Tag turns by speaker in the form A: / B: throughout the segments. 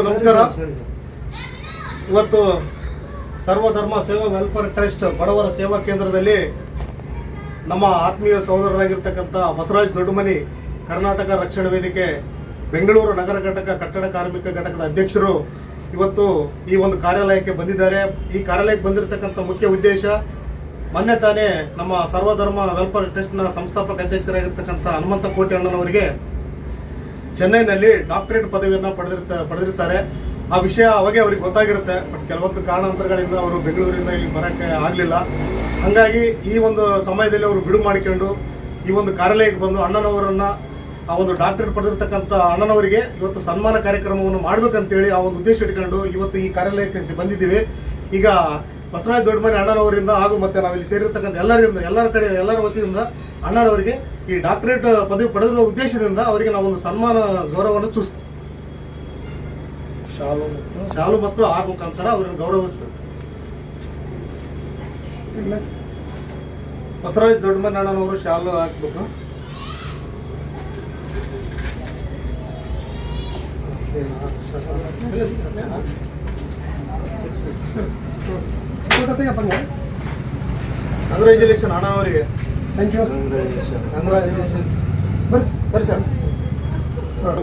A: ನಮಸ್ಕಾರ. ಇವತ್ತು ಸರ್ವಧರ್ಮ ಸೇವಾ ವೆಲ್ಫೇರ್ ಟ್ರಸ್ಟ್ ಬಡವರ ಸೇವಾ ಕೇಂದ್ರದಲ್ಲಿ ನಮ್ಮ ಆತ್ಮೀಯ ಸಹೋದರರಾಗಿರ್ತಕ್ಕಂಥ ಬಸವರಾಜ್ ದೊಡ್ಡಮನಿ ಕರ್ನಾಟಕ ರಕ್ಷಣಾ ವೇದಿಕೆ ಬೆಂಗಳೂರು ನಗರ ಘಟಕ ಕಟ್ಟಡ ಕಾರ್ಮಿಕ ಘಟಕದ ಅಧ್ಯಕ್ಷರು ಇವತ್ತು ಈ ಒಂದು ಕಾರ್ಯಾಲಯಕ್ಕೆ ಬಂದಿದ್ದಾರೆ. ಈ ಕಾರ್ಯಾಲಯಕ್ಕೆ ಬಂದಿರತಕ್ಕಂಥ ಮುಖ್ಯ ಉದ್ದೇಶ, ಮೊನ್ನೆ ತಾನೇ ನಮ್ಮ ಸರ್ವಧರ್ಮ ವೆಲ್ಫೇರ್ ಟ್ರಸ್ಟ್ನ ಸಂಸ್ಥಾಪಕ ಅಧ್ಯಕ್ಷರಾಗಿರ್ತಕ್ಕಂಥ ಹನುಮಂತ ಕೋಟೆ ಅಣ್ಣನವರಿಗೆ ಚೆನ್ನೈನಲ್ಲಿ ಡಾಕ್ಟರೇಟ್ ಪದವಿಯನ್ನು ಪಡೆದಿರ್ತಾರೆ. ಆ ವಿಷಯ ಅವಾಗೆ ಅವ್ರಿಗೆ ಗೊತ್ತಾಗಿರುತ್ತೆ. ಬಟ್ ಕೆಲವೊಂದು ಕಾರಣಾಂತರಗಳಿಂದ ಅವರು ಬೆಂಗಳೂರಿಂದ ಇಲ್ಲಿ ಬರೋಕ್ಕೆ ಆಗಲಿಲ್ಲ. ಹಾಗಾಗಿ ಈ ಒಂದು ಸಮಯದಲ್ಲಿ ಅವರು ಬಿಡುವು ಮಾಡಿಕೊಂಡು ಈ ಒಂದು ಕಾರ್ಯಾಲಯಕ್ಕೆ ಬಂದು ಅಣ್ಣನವರನ್ನು, ಆ ಒಂದು ಡಾಕ್ಟರೇಟ್ ಪಡೆದಿರ್ತಕ್ಕಂಥ ಅಣ್ಣನವರಿಗೆ ಇವತ್ತು ಸನ್ಮಾನ ಕಾರ್ಯಕ್ರಮವನ್ನು ಮಾಡಬೇಕಂತೇಳಿ ಆ ಒಂದು ಉದ್ದೇಶ ಇಟ್ಕೊಂಡು ಇವತ್ತು ಈ ಕಾರ್ಯಾಲಯಕ್ಕೆ ಬಂದಿದ್ದೀವಿ. ಈಗ ಬಸವರಾಜ್ ದೊಡ್ಡಮನಿ ಅಣ್ಣನವರಿಂದ ಹಾಗೂ ಮತ್ತೆ ನಾವಿಲ್ಲಿ ಸೇರಿರ್ತಕ್ಕಂಥ ಎಲ್ಲರ ವತಿಯಿಂದ ಅಣ್ಣನವರಿಗೆ ಈ ಡಾಕ್ಟರೇಟ್ ಪದವಿ ಪಡೆದಿರುವ ಉದ್ದೇಶದಿಂದ ಅವರಿಗೆ ನಾವೊಂದು ಸನ್ಮಾನ ಗೌರವವನ್ನು ಸೂಚಿಸ್ತೀವಿ. ಶಾಲು ಮತ್ತು ಆರ್ ಮುಖಾಂತರ ಅವರನ್ನು ಗೌರವಿಸ್ತೀವಿ. ಬಸವರಾಜ್ ದೊಡ್ಡಮನಿ ಅಣ್ಣನವರು ಶಾಲು ಹಾಕ್ಬೇಕು. ಕಂಗ್ರ್ಯಾಚುಲೇಷನ್ ಅಣ್ಣನವರಿಗೆ. Thank you. ಕಂಗ್ರ್ಯಾಚುಲೇಷನ್. ಬರ್ರಿ ಸರ್.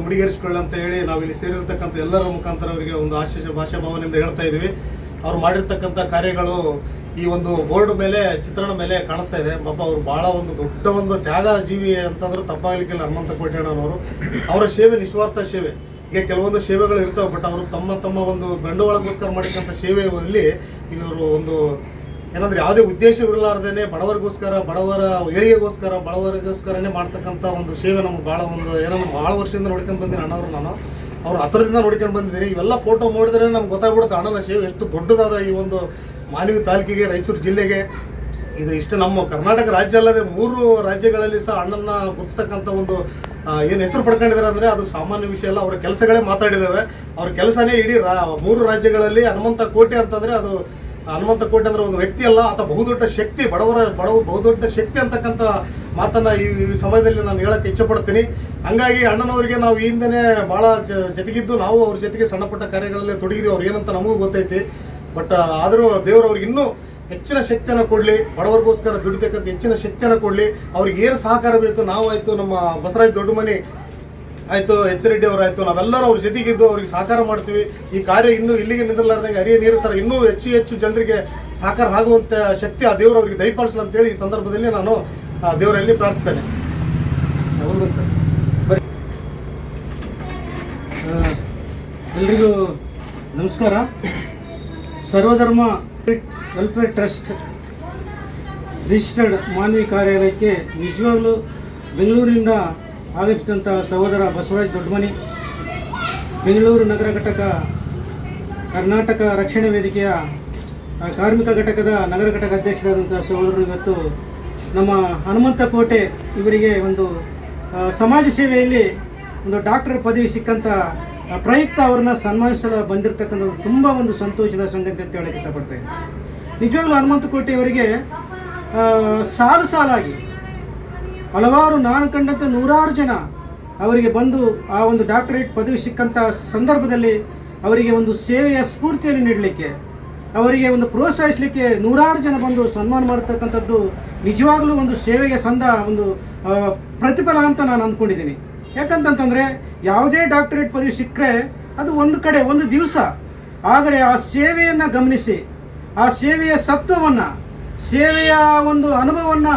A: ಮುಡಿಗೇರಿಸಿಕೊಳ್ಳಿ ಅಂತ ಹೇಳಿ ನಾವಿಲ್ಲಿ ಸೇರಿರ್ತಕ್ಕಂಥ ಎಲ್ಲರ ಮುಖಾಂತರ ಅವರಿಗೆ ಒಂದು ಭಾಷಾ ಭಾವನೆಯಿಂದ ಹೇಳ್ತಾ ಇದ್ದೀವಿ. ಅವ್ರು ಮಾಡಿರ್ತಕ್ಕಂಥ ಕಾರ್ಯಗಳು ಈ ಒಂದು ಬೋರ್ಡ್ ಮೇಲೆ, ಚಿತ್ರಣ ಮೇಲೆ ಕಾಣಿಸ್ತಾ ಇದೆ. ಪಾಪ ಅವರು ಬಹಳ ಒಂದು ದೊಡ್ಡ ಒಂದು ತ್ಯಾಗ ಜೀವಿ ಅಂತಂದ್ರೆ ತಪ್ಪಾಗಲಿಕ್ಕಿಲ್ಲ. ಹನುಮಂತ ಕೋಟೆ ಅಣ್ಣನವರು ಅವರ ಸೇವೆ ನಿಸ್ವಾರ್ಥ ಸೇವೆ. ಈಗ ಕೆಲವೊಂದು ಸೇವೆಗಳು ಇರ್ತವೆ, ಬಟ್ ಅವರು ತಮ್ಮ ಒಂದು ಬಂಡವಾಳಗೋಸ್ಕರ ಮಾಡಿದಂಥ ಸೇವೆಯಲ್ಲಿ ಇವರು ಒಂದು ಏನಂದ್ರೆ ಯಾವುದೇ ಉದ್ದೇಶವಿರಲಾರ್ದೇನೆ ಬಡವರಿಗೋಸ್ಕರ, ಬಡವರ ಬಡವರಿಗೋಸ್ಕರನೇ ಮಾಡ್ತಕ್ಕಂಥ ಒಂದು ಸೇವೆ ನಮ್ಗೆ ಭಾಳ ಒಂದು ಏನಂದ್ರೆ ಭಾಳ ವರ್ಷದಿಂದ ನೋಡ್ಕೊಂಡು ಬಂದಿನಿ ಅಣ್ಣವರು. ನಾನು ಅವ್ರ ಹತ್ರದಿಂದ ನೋಡ್ಕೊಂಡು ಬಂದಿದ್ದೀನಿ. ಇವೆಲ್ಲ ಫೋಟೋ ನೋಡಿದ್ರೆ ನಮ್ಗೆ ಗೊತ್ತಾಗ್ಬಿಡುತ್ತೆ ಅಣ್ಣನ ಸೇವೆ ಎಷ್ಟು ದೊಡ್ಡದಾದ ಈ ಒಂದು ಮಾನವಿ ತಾಲೂಕಿಗೆ, ರಾಯಚೂರು ಜಿಲ್ಲೆಗೆ. ಇದು ಇಷ್ಟು ನಮ್ಮ ಕರ್ನಾಟಕ ರಾಜ್ಯ ಅಲ್ಲದೆ 3 ರಾಜ್ಯಗಳಲ್ಲಿ ಸಹ ಅಣ್ಣನ ಗುರುತಿಸ್ತಕ್ಕಂಥ ಒಂದು ಏನು ಹೆಸರು ಪಡ್ಕೊಂಡಿದ್ದಾರೆ ಅಂದರೆ ಅದು ಸಾಮಾನ್ಯ ವಿಷಯ ಅಲ್ಲ. ಅವರ ಕೆಲಸಗಳೇ ಮಾತಾಡಿದ್ದಾವೆ. ಅವ್ರ ಕೆಲಸನೇ ಇಡೀ 3 ರಾಜ್ಯಗಳಲ್ಲಿ ಹನುಮಂತ ಕೋಟೆ ಅಂತಂದರೆ ಅದು ಹನುಮಂತ ಕೋಟೆ ಅಂದರೆ ಒಂದು ವ್ಯಕ್ತಿ ಅಲ್ಲ, ಆತ ಬಹುದೊಡ್ಡ ಶಕ್ತಿ, ಬಹುದೊಡ್ಡ ಶಕ್ತಿ ಅಂತಕ್ಕಂಥ ಮಾತನ್ನು ಈ ಸಮಯದಲ್ಲಿ ನಾನು ಹೇಳಕ್ಕೆ ಇಚ್ಛೆಪಡ್ತೀನಿ. ಹಂಗಾಗಿ ಅಣ್ಣನವರಿಗೆ ನಾವು ಈ ಹಿಂದೆನೇ ಭಾಳ ಜೊತೆಗಿದ್ದು ನಾವು ಅವ್ರ ಜೊತೆಗೆ ಸಣ್ಣ ಪುಟ್ಟ ಕಾರ್ಯಗಳಲ್ಲೇ ತೊಡಗಿದ್ದೀವಿ. ಅವ್ರು ಏನಂತ ನಮಗೂ ಗೊತ್ತೈತಿ. ಬಟ್ ಆದರೂ ದೇವರು ಅವ್ರಿಗೆ ಇನ್ನೂ ಹೆಚ್ಚಿನ ಶಕ್ತಿಯನ್ನು ಕೊಡಲಿ, ಬಡವರಿಗೋಸ್ಕರ ದುಡಿತಕ್ಕಂಥ ಹೆಚ್ಚಿನ ಶಕ್ತಿಯನ್ನು ಕೊಡಲಿ. ಅವ್ರಿಗೆ ಏನು ಸಹಕಾರ ಬೇಕು, ನಾವಾಯಿತು, ನಮ್ಮ ಬಸವರಾಜ್ ದೊಡ್ಡಮನಿ ಆಯಿತು, ಎಚ್ ರೆಡ್ಡಿ ಅವರಾಯಿತು, ನಾವೆಲ್ಲರೂ ಅವ್ರ ಜೊತೆಗಿದ್ದು ಅವ್ರಿಗೆ ಸಹಕಾರ ಮಾಡ್ತೀವಿ. ಈ ಕಾರ್ಯ ಇನ್ನೂ ಇಲ್ಲಿಗೆ ನಿಂದಿರಲಾರ್ದಂಗೆ ಹರಿಯ ನೀರು ಥರ ಇನ್ನೂ ಹೆಚ್ಚು ಜನರಿಗೆ ಸಹಕಾರ ಆಗುವಂಥ ಶಕ್ತಿ ಆ ದೇವರು ಅವ್ರಿಗೆ ದಯಪಾಲಿಸಲಿ ಅಂತೇಳಿ ಈ ಸಂದರ್ಭದಲ್ಲಿ ನಾನು ದೇವರಲ್ಲಿ ಪ್ರಾರ್ಥಿಸ್ತೇನೆ.
B: ಎಲ್ರಿಗೂ ನಮಸ್ಕಾರ. ಸರ್ವಧರ್ಮ ವೆಲ್ಫೇರ್ ಟ್ರಸ್ಟ್ ರಿಜಿಸ್ಟರ್ಡ್ ಮಾನವಿ ಕಾರ್ಯಾಲಯಕ್ಕೆ ನಿಜವಾಗ್ಲೂ ಬೆಂಗಳೂರಿನಿಂದ ಆಗಮಿಸಿದಂಥ ಸಹೋದರ ಬಸವರಾಜ್ ದೊಡ್ಡಮನಿ, ಬೆಂಗಳೂರು ನಗರ ಘಟಕ ಕರ್ನಾಟಕ ರಕ್ಷಣಾ ವೇದಿಕೆಯ ಕಾರ್ಮಿಕ ಘಟಕದ ನಗರ ಘಟಕ ಅಧ್ಯಕ್ಷರಾದಂಥ ಸಹೋದರರು ಇವತ್ತು ನಮ್ಮ ಹನುಮಂತ ಕೋಟೆ ಇವರಿಗೆ ಒಂದು ಸಮಾಜ ಸೇವೆಯಲ್ಲಿ ಒಂದು ಡಾಕ್ಟರ್ ಪದವಿ ಸಿಕ್ಕಂಥ ಪ್ರಯುಕ್ತ ಅವ್ರನ್ನ ಸನ್ಮಾನಿಸಲು ಬಂದಿರತಕ್ಕಂಥದ್ದು ತುಂಬ ಒಂದು ಸಂತೋಷದ ಸಂಗತಿ ಅಂತ ಹೇಳಕ್ಕೆ ಇಷ್ಟಪಡ್ತಾ ಇದ್ದೀನಿ. ನಿಜವಾಗ್ಲೂ ಹನುಮಂತ ಕೋಟೆ ಅವರಿಗೆ ಸಾಲಾಗಿ ಹಲವಾರು, ನಾನು ಕಂಡಂಥ 100 ಜನ ಅವರಿಗೆ ಬಂದು ಆ ಒಂದು ಡಾಕ್ಟರೇಟ್ ಪದವಿ ಸಿಕ್ಕಂಥ ಸಂದರ್ಭದಲ್ಲಿ ಅವರಿಗೆ ಒಂದು ಸೇವೆಯ ಸ್ಫೂರ್ತಿಯನ್ನು ನೀಡಲಿಕ್ಕೆ, ಅವರಿಗೆ ಒಂದು ಪ್ರೋತ್ಸಾಹಿಸಲಿಕ್ಕೆ 100 ಜನ ಬಂದು ಸನ್ಮಾನ ಮಾಡತಕ್ಕಂಥದ್ದು ನಿಜವಾಗ್ಲೂ ಒಂದು ಸೇವೆಗೆ ಸಂದ ಒಂದು ಪ್ರತಿಫಲ ಅಂತ ನಾನು ಅಂದ್ಕೊಂಡಿದ್ದೀನಿ. ಯಾಕಂತಂತಂದರೆ ಯಾವುದೇ ಡಾಕ್ಟರೇಟ್ ಪದವಿ ಸಿಕ್ಕರೆ ಅದು ಒಂದು ಕಡೆ ಒಂದು ದಿವಸ, ಆದರೆ ಆ ಸೇವೆಯನ್ನು ಗಮನಿಸಿ, ಆ ಸೇವೆಯ ಸತ್ವವನ್ನು, ಸೇವೆಯ ಒಂದು ಅನುಭವವನ್ನು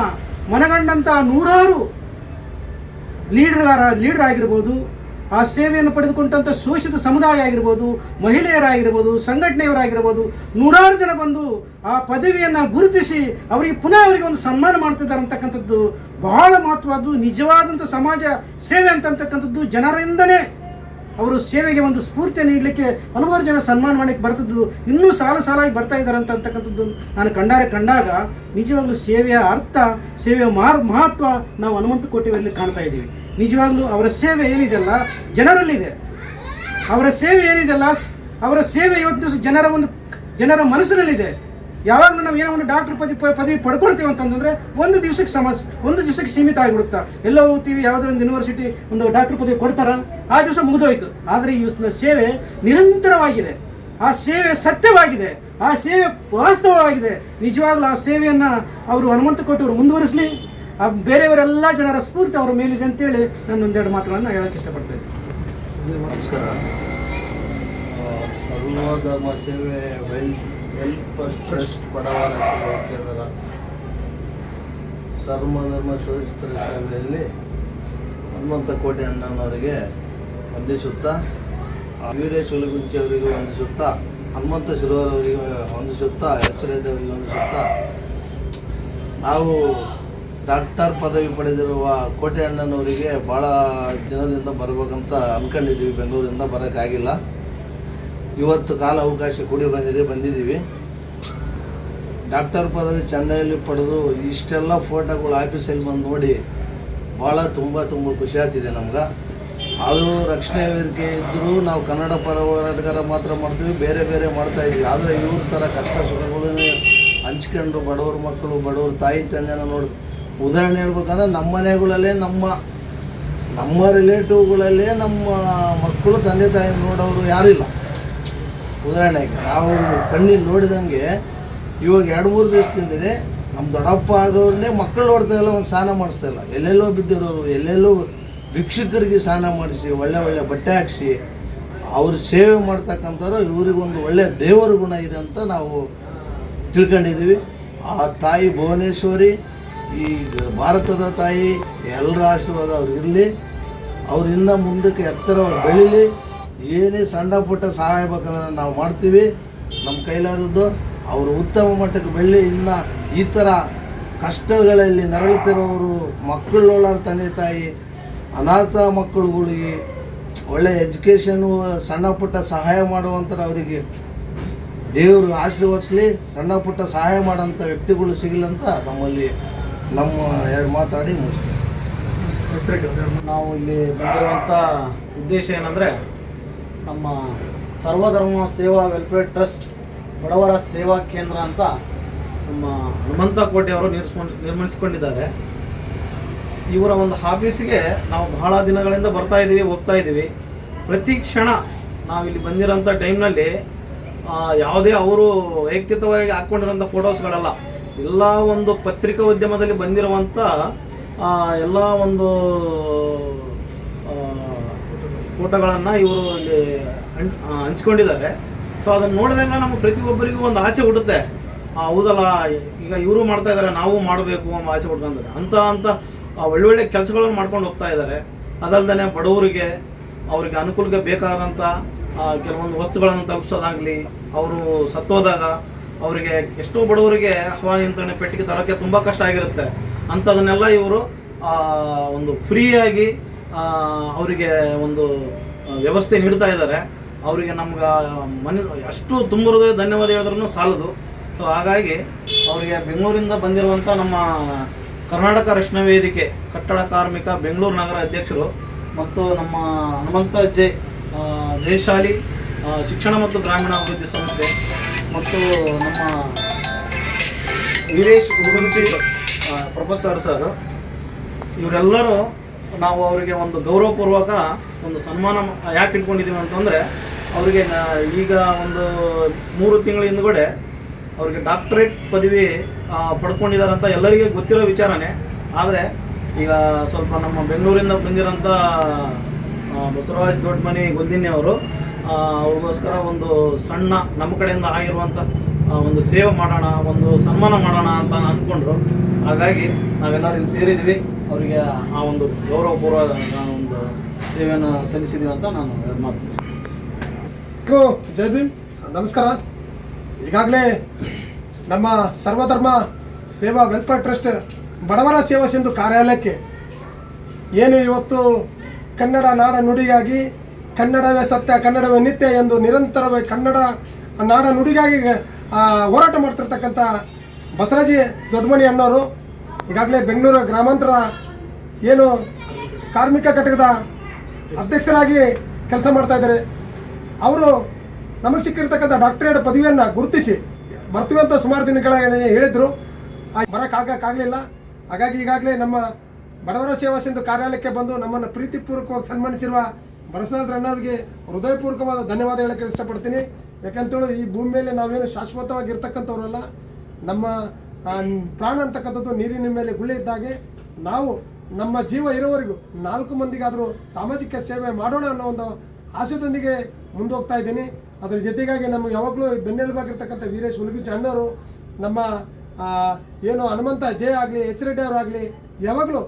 B: ಮನಗಂಡಂಥ 100 ಲೀಡರ್ ಆಗಿರ್ಬೋದು, ಆ ಸೇವೆಯನ್ನು ಪಡೆದುಕೊಂಡಂಥ ಶೋಷಿತ ಸಮುದಾಯ ಆಗಿರ್ಬೋದು, ಮಹಿಳೆಯರಾಗಿರ್ಬೋದು, ಸಂಘಟನೆಯವರಾಗಿರ್ಬೋದು, 100 ಜನ ಬಂದು ಆ ಪದವಿಯನ್ನು ಗುರುತಿಸಿ ಅವರಿಗೆ ಒಂದು ಸನ್ಮಾನ ಮಾಡ್ತಿದ್ದಾರೆ ಅಂತಕ್ಕಂಥದ್ದು ಬಹಳ ಮಹತ್ವದ್ದು. ನಿಜವಾದಂಥ ಸಮಾಜ ಸೇವೆ ಅಂತಕ್ಕಂಥದ್ದು ಜನರಿಂದನೇ ಅವರು ಸೇವೆಗೆ ಒಂದು ಸ್ಫೂರ್ತಿಯನ್ನು ನೀಡಲಿಕ್ಕೆ ಹಲವಾರು ಜನ ಸನ್ಮಾನ ಮಾಡಲಿಕ್ಕೆ ಬರ್ತದ್ದು, ಇನ್ನೂ ಸಾಲಾಗಿ ಬರ್ತಾ ಇದ್ದಾರೆ ಅಂತಕ್ಕಂಥದ್ದು ನಾನು ಕಂಡಾಗ ನಿಜವಾಗ್ಲೂ ಸೇವೆಯ ಅರ್ಥ, ಸೇವೆಯ ಮಹತ್ವ ನಾವು ಹನುಮಂತ ಕೋಟೆಯಲ್ಲಿ ಕಾಣ್ತಾ ಇದ್ದೀವಿ. ನಿಜವಾಗ್ಲೂ ಅವರ ಸೇವೆ ಏನಿದೆಯಲ್ಲ ಜನರಲ್ಲಿದೆ. ಅವರ ಸೇವೆ ಏನಿದೆಯಲ್ಲ, ಅವರ ಸೇವೆ ಇವತ್ತು ಜನರ ಮನಸ್ಸಿನಲ್ಲಿದೆ. ಯಾವಾಗಲೂ ನಾವು ಏನೋ ಒಂದು ಡಾಕ್ಟರ್ ಪದವಿ ಪಡ್ಕೊಳ್ತೀವಿ ಅಂತಂದ್ರೆ ಒಂದು ದಿವಸಕ್ಕೆ ಸೀಮಿತ ಆಗಿಬಿಡುತ್ತಾ. ಎಲ್ಲೋ ಹೋಗ್ತೀವಿ, ಯಾವುದೋ ಒಂದು ಯೂನಿವರ್ಸಿಟಿ ಒಂದು ಡಾಕ್ಟರ್ ಪದವಿ ಕೊಡ್ತಾರ, ಆ ದಿವಸ ಮುಗಿದೋಯ್ತು. ಆದರೆ ಈ ಸೇವೆ ನಿರಂತರವಾಗಿದೆ, ಆ ಸೇವೆ ಸತ್ಯವಾಗಿದೆ, ಆ ಸೇವೆ ವಾಸ್ತವವಾಗಿದೆ. ನಿಜವಾಗ್ಲೂ ಆ ಸೇವೆಯನ್ನು ಅವರು ಹನುಮಂತ ಕೋಟೆಯವರು ಮುಂದುವರಿಸಲಿ, ಬೇರೆಯವರೆಲ್ಲ ಜನರ ಸ್ಫೂರ್ತಿ ಅವರ ಮೇಲಿದೆ ಅಂತೇಳಿ ನಾನು ಒಂದೆರಡು ಮಾತುಗಳನ್ನು ಹೇಳಕ್ಕೆ ಇಷ್ಟಪಡ್ತೇನೆ.
C: ನಮಸ್ಕಾರ. ಸರ್ವಧರ್ಮ ಸೇವೆ ವೆಲ್ಫೇರ್ ಟ್ರಸ್ಟ್ ಬಡವರ ಸೇವಾ ಕೇಂದ್ರ ಸರ್ವಧರ್ಮ ಶೋಷಿತರ ಸೇವೆಯಲ್ಲಿ ಹನುಮಂತ ಕೋಟೆ ಅಣ್ಣನವರಿಗೆ ವಂದಿಸುತ್ತಾ, ವೀರೇಶ್ ಹುಲಗುಂಚಿ ಅವರಿಗೆ ವಂದಿಸುತ್ತಾ, ಹನುಮಂತ ಶಿರೋರ್ ಅವರಿಗೆ ವಂದಿಸುತ್ತಾ, ಎಚ್ ರೆಡ್ಡಿ ಅವರಿಗೆ ವಂದಿಸುತ್ತಾ, ನಾವು ಡಾಕ್ಟರ್ ಪದವಿ ಪಡೆದಿರುವ ಕೋಟೆ ಅಣ್ಣನವರಿಗೆ ಭಾಳ ದಿನದಿಂದ ಬರಬೇಕಂತ ಅಂದ್ಕೊಂಡಿದ್ದೀವಿ. ಬೆಂಗಳೂರಿಂದ ಬರೋಕ್ಕಾಗಿಲ್ಲ. ಇವತ್ತು ಕಾಲ ಅವಕಾಶ ಕೂಡಿ ಬಂದಿದ್ದೀವಿ. ಡಾಕ್ಟರ್ ಪದವಿ ಚೆನ್ನೈಯಲ್ಲಿ ಪಡೆದು ಇಷ್ಟೆಲ್ಲ ಫೋಟೋಗಳು ಆಫೀಸಲ್ಲಿ ಬಂದು ನೋಡಿ ಭಾಳ ತುಂಬ ಖುಷಿ ಆಗ್ತಿದೆ ನಮ್ಗೆ. ಆದರೂ ರಕ್ಷಣೆ ವೇದಿಕೆ ಇದ್ದರೂ ನಾವು ಕನ್ನಡ ಪರ ಹೋರಾಟಗಾರ ಮಾತ್ರ ಮಾಡ್ತೀವಿ, ಬೇರೆ ಮಾಡ್ತಾಯಿದ್ವಿ. ಆದರೆ ಇವ್ರ ಥರ ಕಷ್ಟ ಸುಖಗಳನ್ನೇ ಹಂಚ್ಕೊಂಡು ಬಡವ್ರ ಮಕ್ಕಳು, ಬಡವ್ರ ತಾಯಿ ತಂದೆನ ನೋಡಿ, ಉದಾಹರಣೆ ಹೇಳ್ಬೇಕಂದ್ರೆ ನಮ್ಮ ಮನೆಗಳಲ್ಲೇ ನಮ್ಮ ರಿಲೇಟಿವ್ಗಳಲ್ಲೇ ನಮ್ಮ ಮಕ್ಕಳು ತಂದೆ ತಾಯಿ ನೋಡೋರು ಯಾರಿಲ್ಲ. ಉದಾಹರಣೆಗೆ ನಾವು ಕಣ್ಣಿಗೆ ನೋಡಿದಂಗೆ ಇವಾಗ 2-3 ದಿವಸದಿಂದಲೇ ನಮ್ಮ ದೊಡ್ಡಪ್ಪ ಆಗೋರನ್ನೇ ಮಕ್ಕಳು ನೋಡ್ತಾ ಇಲ್ಲ, ಒಂದು ಸ್ನಾನ ಮಾಡಿಸ್ತಾ ಇಲ್ಲ. ಎಲ್ಲೆಲ್ಲೋ ಬಿದ್ದಿರೋರು, ಎಲ್ಲೆಲ್ಲೋ ಭಿಕ್ಷುಕರಿಗೆ ಸ್ನಾನ ಮಾಡಿಸಿ, ಒಳ್ಳೆ ಬಟ್ಟೆ ಹಾಕಿಸಿ ಅವ್ರ ಸೇವೆ ಮಾಡ್ತಕ್ಕಂಥವ್ರು ಇವ್ರಿಗೊಂದು ಒಳ್ಳೆಯ ದೇವರ ಗುಣ ಇದೆ ಅಂತ ನಾವು ತಿಳ್ಕೊಂಡಿದ್ದೀವಿ. ಆ ತಾಯಿ ಭುವನೇಶ್ವರಿ, ಈ ಭಾರತದ ತಾಯಿ ಎಲ್ಲರ ಆಶೀರ್ವಾದ ಅವ್ರಿಗಿರಲಿ. ಅವ್ರು ಇನ್ನೂ ಮುಂದಕ್ಕೆ ಎತ್ತರ ಬೆಳೀಲಿ. ಏನೇ ಸಣ್ಣ ಪುಟ್ಟ ಸಹಾಯ ಬೇಕಂದ್ರೆ ನಾವು ಮಾಡ್ತೀವಿ, ನಮ್ಮ ಕೈಲಾದದ್ದು. ಅವರು ಉತ್ತಮ ಮಟ್ಟಕ್ಕೆ ಬೆಳೀಲಿ. ಇನ್ನು ಈ ಥರ ಕಷ್ಟಗಳಲ್ಲಿ ನರಳುತ್ತಿರೋರು, ಮಕ್ಕಳುಳ್ಳವ್ರ ತಂದೆ ತಾಯಿ, ಅನಾಥ ಮಕ್ಕಳುಗಳಿಗೆ ಒಳ್ಳೆಯ ಎಜುಕೇಷನು, ಸಣ್ಣ ಪುಟ್ಟ ಸಹಾಯ ಮಾಡುವಂಥ ಅವರಿಗೆ ದೇವರು ಆಶೀರ್ವದಿಸಲಿ. ಸಣ್ಣ ಪುಟ್ಟ ಸಹಾಯ ಮಾಡೋಂಥ ವ್ಯಕ್ತಿಗಳು ಸಿಗಲಂತ ನಮ್ಮಲ್ಲಿ ನಮ್ಮ ಎರಡು ಮಾತಾಡಿ ಮುಗಿಸ್ತೀವಿ.
D: ನಾವು ಇಲ್ಲಿ ಬಂದಿರುವಂಥ ಉದ್ದೇಶ ಏನಂದರೆ, ನಮ್ಮ ಸರ್ವಧರ್ಮ ಸೇವಾ ವೆಲ್ಫೇರ್ ಟ್ರಸ್ಟ್ ಬಡವರ ಸೇವಾ ಕೇಂದ್ರ ಅಂತ ನಮ್ಮ ಹನುಮಂತ ಕೋಟೆಯವರು ನಿರ್ಮಿಸಿಕೊಂಡಿದ್ದಾರೆ. ಇವರ ಒಂದು ಆಫೀಸಿಗೆ ನಾವು ಬಹಳ ದಿನಗಳಿಂದ ಬರ್ತಾ ಇದ್ದೀವಿ, ಹೋಗ್ತಾ ಇದ್ದೀವಿ. ಪ್ರತಿ ಕ್ಷಣ ನಾವಿಲ್ಲಿ ಬಂದಿರೋಂಥ ಟೈಮ್ನಲ್ಲಿ ಯಾವುದೇ ಅವರು ವೈಯಕ್ತಿಕವಾಗಿ ಹಾಕ್ಕೊಂಡಿರೋಂಥ ಫೋಟೋಸ್ಗಳಲ್ಲ, ಎಲ್ಲ ಒಂದು ಪತ್ರಿಕಾ ಉದ್ಯಮದಲ್ಲಿ ಬಂದಿರುವಂಥ ಎಲ್ಲ ಒಂದು ಫೋಟೋಗಳನ್ನು ಇವರು ಇಲ್ಲಿ ಹಂಚ್ಕೊಂಡಿದ್ದಾರೆ. ಸೊ ಅದನ್ನು ನೋಡಿದಾಗ ನಮ್ಮ ಪ್ರತಿಯೊಬ್ಬರಿಗೂ ಒಂದು ಆಸೆ ಹುಟ್ಟುತ್ತೆ, ಹೌದಲ್ಲ ಈಗ ಇವರು ಮಾಡ್ತಾ ಇದ್ದಾರೆ, ನಾವು ಮಾಡಬೇಕು ಅನ್ನೋ ಆಸೆ ಹುಟ್ಕೊಂತಾರೆ. ಅಂತ ಒಳ್ಳೊಳ್ಳೆ ಕೆಲಸಗಳನ್ನು ಮಾಡ್ಕೊಂಡು ಹೋಗ್ತಾ ಇದ್ದಾರೆ. ಅದಲ್ಲದೆ ಬಡವರಿಗೆ, ಅವರಿಗೆ ಅನುಕೂಲಕ್ಕೆ ಬೇಕಾದಂಥ ಕೆಲವೊಂದು ವಸ್ತುಗಳನ್ನು ತಲುಪಿಸೋದಾಗಲಿ, ಅವರು ಸತ್ತೋದಾಗ ಅವರಿಗೆ ಎಷ್ಟೋ ಬಡವರಿಗೆ ಹವಾನಿಯಂತ್ರಣ ಪೆಟ್ಟಿಗೆ ತರೋಕ್ಕೆ ತುಂಬ ಕಷ್ಟ ಆಗಿರುತ್ತೆ. ಅಂಥದನ್ನೆಲ್ಲ ಇವರು ಒಂದು ಫ್ರೀಯಾಗಿ ಅವರಿಗೆ ಒಂದು ವ್ಯವಸ್ಥೆ ನೀಡ್ತಾ ಇದ್ದಾರೆ. ಅವರಿಗೆ ನಮ್ಗೆ ಅಷ್ಟು ತುಂಬ ಹೃದಯ ಧನ್ಯವಾದ ಹೇಳಿದ್ರೂ ಸಾಲದು. ಸೊ ಹಾಗಾಗಿ ಅವರಿಗೆ ಬೆಂಗಳೂರಿಂದ ಬಂದಿರುವಂಥ ನಮ್ಮ ಕರ್ನಾಟಕ ರಕ್ಷಣಾ ವೇದಿಕೆ ಕಟ್ಟಡ ಕಾರ್ಮಿಕ ಬೆಂಗಳೂರು ನಗರ ಅಧ್ಯಕ್ಷರು ಮತ್ತು ನಮ್ಮ ಹನುಮಂತ ಜಯಶಾಲಿ ಶಿಕ್ಷಣ ಮತ್ತು ಗ್ರಾಮೀಣ ಅಭಿವೃದ್ಧಿ ಸಂಸ್ಥೆ ಮತ್ತು ನಮ್ಮ ವೀರೇಶ್ ಹುಲಗುಂಚಿ ಪ್ರೊಫೆಸರ್ ಸರ್, ಇವರೆಲ್ಲರೂ ನಾವು ಅವರಿಗೆ ಒಂದು ಗೌರವಪೂರ್ವಕ ಒಂದು ಸನ್ಮಾನ ಯಾಕೆ ಇಟ್ಕೊಂಡಿದ್ದೀವಿ ಅಂತಂದರೆ, ಅವರಿಗೆ ಈಗ ಒಂದು 3 ತಿಂಗಳ ಹಿಂದುಗಡೆ ಅವರಿಗೆ ಡಾಕ್ಟರೇಟ್ ಪದವಿ ಪಡ್ಕೊಂಡಿದ್ದಾರೆ ಅಂತ ಎಲ್ಲರಿಗೆ ಗೊತ್ತಿರೋ ವಿಚಾರನೇ. ಆದರೆ ಈಗ ಸ್ವಲ್ಪ ನಮ್ಮ ಬೆಂಗಳೂರಿಂದ ಬಂದಿರೋಂಥ ಬಸವರಾಜ್ ದೊಡ್ಡಮನಿ ಗುಂದಿನ್ನಿ ಅವರು ಅವ್ರಿಗೋಸ್ಕರ ಒಂದು ಸಣ್ಣ ನಮ್ಮ ಕಡೆಯಿಂದ ಆಗಿರುವಂಥ ಒಂದು ಸೇವೆ ಮಾಡೋಣ, ಒಂದು ಸನ್ಮಾನ ಮಾಡೋಣ ಅಂತ ಅಂದ್ಕೊಂಡ್ರು. ಹಾಗಾಗಿ ನಾವೆಲ್ಲರೂ ಇಲ್ಲಿ ಸೇರಿದ್ವಿ. ಅವರಿಗೆ ಆ ಒಂದು ಗೌರವಪೂರ್ವ ಒಂದು ಸೇವೆಯನ್ನು ಸಲ್ಲಿಸಿದ್ದೀವಿ ಅಂತ ನಾನು ಮಾತು.
E: ಜೈ ಭೀಮ್, ನಮಸ್ಕಾರ. ಈಗಾಗಲೇ ನಮ್ಮ ಸರ್ವಧರ್ಮ ಸೇವಾ ವೆಲ್ಫೇರ್ ಟ್ರಸ್ಟ್ ಬಡವರ ಸೇವಾ ಸಿಂಧು ಕಾರ್ಯಾಲಯಕ್ಕೆ ಏನು ಇವತ್ತು ಕನ್ನಡ ನಾಡ ನುಡಿಗಾಗಿ ಕನ್ನಡವೇ ಸತ್ಯ ಕನ್ನಡವೇ ನಿತ್ಯ ಎಂದು ನಿರಂತರವಾಗಿ ಕನ್ನಡ ನಾಡ ನುಡಿಗಾಗಿ ಹೋರಾಟ ಮಾಡ್ತಿರ್ತಕ್ಕಂಥ ಬಸವರಾಜ್ ದೊಡ್ಡಮನಿ ಅಣ್ಣವರು ಈಗಾಗಲೇ ಬೆಂಗಳೂರು ಗ್ರಾಮಾಂತರ ಏನು ಕಾರ್ಮಿಕ ಘಟಕದ ಅಧ್ಯಕ್ಷರಾಗಿ ಕೆಲಸ ಮಾಡ್ತಾ ಇದ್ದಾರೆ. ಅವರು ನಮಗೆ ಸಿಕ್ಕಿರ್ತಕ್ಕಂಥ ಡಾಕ್ಟರೇಟ್ ಪದವಿಯನ್ನು ಗುರುತಿಸಿ ಬರ್ತೀವಿ ಅಂತ ಸುಮಾರು ದಿನಗಳ ಹೇಳಿದ್ರು, ಬರೋಕ್ಕಾಗಲಿಲ್ಲ. ಹಾಗಾಗಿ ಈಗಾಗಲೇ ನಮ್ಮ ಬಡವರ ಸೇವಾ ಸಿಂಧು ಕಾರ್ಯಾಲಯಕ್ಕೆ ಬಂದು ನಮ್ಮನ್ನು ಪ್ರೀತಿಪೂರ್ವಕವಾಗಿ ಸನ್ಮಾನಿಸಿರುವ ಬಸವರಾಜ್ ಅಣ್ಣವ್ರಿಗೆ ಹೃದಯಪೂರ್ವಕವಾದ ಧನ್ಯವಾದ ಹೇಳಕ್ಕೆ ಇಷ್ಟಪಡ್ತೀನಿ. ಯಾಕಂತೇಳಿ ಈ ಭೂಮಿ ಮೇಲೆ ನಾವೇನು ಶಾಶ್ವತವಾಗಿ ಇರ್ತಕ್ಕಂಥವ್ರಲ್ಲ, ನಮ್ಮ ಪ್ರಾಣ ಅಂತಕ್ಕಂಥದ್ದು ನೀರಿನ ಮೇಲೆ ಗುಳ್ಳೆ ಇದ್ದಾಗೆ ನಾವು ನಮ್ಮ ಜೀವ ಇರೋವರೆಗೂ 4 ಮಂದಿಗಾದರೂ ಸಾಮಾಜಿಕ ಸೇವೆ ಮಾಡೋಣ ಅನ್ನೋ ಒಂದು ಆಶಯದೊಂದಿಗೆ ಮುಂದೋಗ್ತಾ ಇದ್ದೀನಿ. ಅದರ ಜೊತೆಗಾಗಿ ನಮಗೆ ಯಾವಾಗಲೂ ಬೆನ್ನೆಲುಬಾಗಿರ್ತಕ್ಕಂಥ ವೀರೇಶ್ ಹುಲಗುಚ್ಚಿ ಅಣ್ಣವರು, ನಮ್ಮ ಏನು ಹನುಮಂತ ಜೆ ಆಗಲಿ, ಎಚ್ ರೆಡ್ಡಿ ಅವರಾಗಲಿ ಯಾವಾಗಲೂ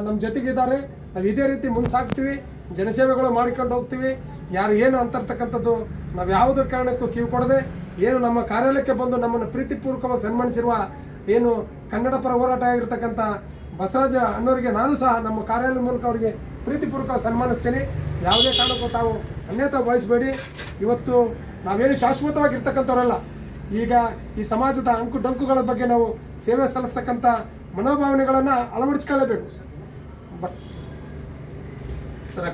E: ನಮ್ಮ ಜೊತೆಗಿದ್ದಾರೆ. ನಾವು ಇದೇ ರೀತಿ ಮುಂದೆ ಜನಸೇವೆಗಳು ಮಾಡಿಕೊಂಡು ಹೋಗ್ತೀವಿ. ಯಾರು ಏನು ಅಂತರ್ತಕ್ಕಂಥದ್ದು ನಾವು ಯಾವುದೇ ಕಾರಣಕ್ಕೂ ಕಿವಿ ಕೊಡದೆ ಏನು ನಮ್ಮ ಕಾರ್ಯಾಲಯಕ್ಕೆ ಬಂದು ನಮ್ಮನ್ನು ಪ್ರೀತಿಪೂರ್ವಕವಾಗಿ ಸನ್ಮಾನಿಸಿರುವ ಏನು ಕನ್ನಡ ಪರ ಹೋರಾಟ ಆಗಿರ್ತಕ್ಕಂಥ ಬಸವರಾಜ ಅಣ್ಣವರಿಗೆ ನಾನು ಸಹ ನಮ್ಮ ಕಾರ್ಯಾಲಯದ ಮೂಲಕ ಅವರಿಗೆ ಪ್ರೀತಿಪೂರ್ವಕವಾಗಿ ಸನ್ಮಾನಿಸ್ತೀನಿ. ಯಾವುದೇ ಕಾರಣಕ್ಕೂ ತಾವು ಅನ್ಯತಾ ವಹಿಸಬೇಡಿ. ಇವತ್ತು ನಾವೇನು ಶಾಶ್ವತವಾಗಿರ್ತಕ್ಕಂಥವರಲ್ಲ, ಈಗ ಈ ಸಮಾಜದ ಅಂಕು ಡೊಂಕುಗಳ ಬಗ್ಗೆ ನಾವು ಸೇವೆ ಸಲ್ಲಿಸ್ತಕ್ಕಂಥ ಮನೋಭಾವನೆಗಳನ್ನು ಅಳವಡಿಸ್ಕೊಳ್ಳಬೇಕು. ಸರ್